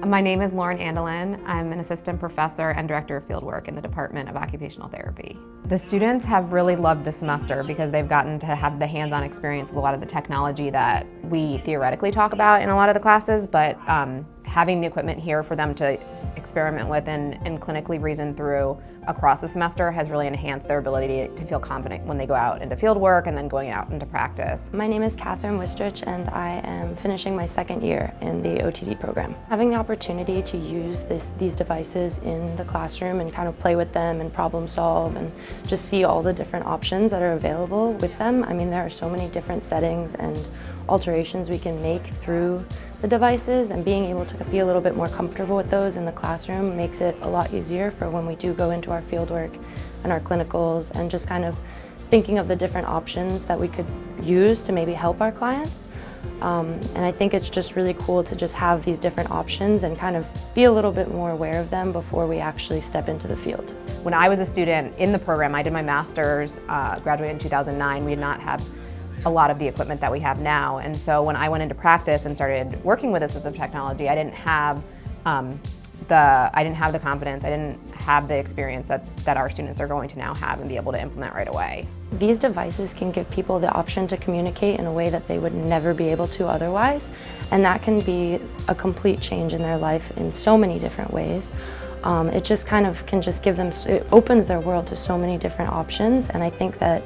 My name is Lauren Andelin. I'm an assistant professor and director of fieldwork in the Department of Occupational Therapy. The students have really loved the semester because they've gotten to have the hands-on experience with a lot of the technology that we theoretically talk about in a lot of the classes, but having the equipment here for them to experiment with and clinically reason through across the semester has really enhanced their ability to feel confident when they go out into field work and then going out into practice. My name is Catherine Wistrich and I am finishing my second year in the OTD program. Having the opportunity to use these devices in the classroom and kind of play with them and problem solve and just see all the different options that are available with them. I mean, there are so many different settings and alterations we can make through the devices, and being able to be a little bit more comfortable with those in the classroom makes it a lot easier for when we do go into our fieldwork and our clinicals, and just kind of thinking of the different options that we could use to maybe help our clients. And I think it's just really cool to just have these different options and kind of be a little bit more aware of them before we actually step into the field. When I was a student in the program, I did my master's, graduated in 2009. We did not have a lot of the equipment that we have now, and so when I went into practice and started working with assistive technology, I didn't have the confidence, I didn't have the experience that our students are going to now have and be able to implement right away. These devices can give people the option to communicate in a way that they would never be able to otherwise, and that can be a complete change in their life in so many different ways. It just kind of can just give them, it opens their world to so many different options, and I think that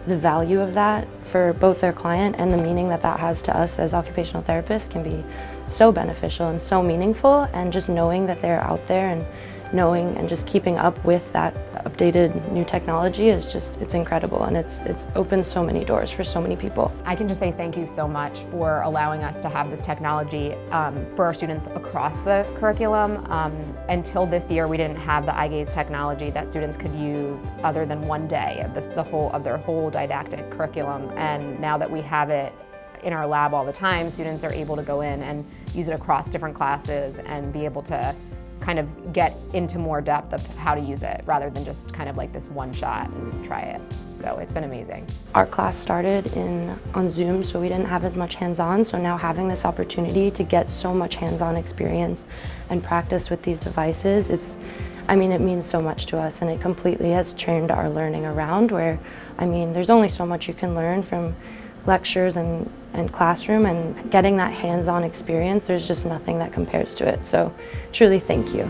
the value of that for both their client and the meaning that that has to us as occupational therapists can be so beneficial and so meaningful, and just knowing that they're out there and knowing and just keeping up with that updated new technology is just, it's incredible, and it's opened so many doors for so many people. I can just say thank you so much for allowing us to have this technology for our students across the curriculum. Until this year, we didn't have the eye gaze technology that students could use other than one day of their whole didactic curriculum, and now that we have it in our lab all the time, students are able to go in and use it across different classes and be able to kind of get into more depth of how to use it rather than just kind of like this one shot and try it. So it's been amazing. Our class started on Zoom, so we didn't have as much hands-on, so now having this opportunity to get so much hands-on experience and practice with these devices, it means so much to us, and it completely has turned our learning around where, there's only so much you can learn from lectures and classroom, and getting that hands-on experience, there's just nothing that compares to it. So truly thank you.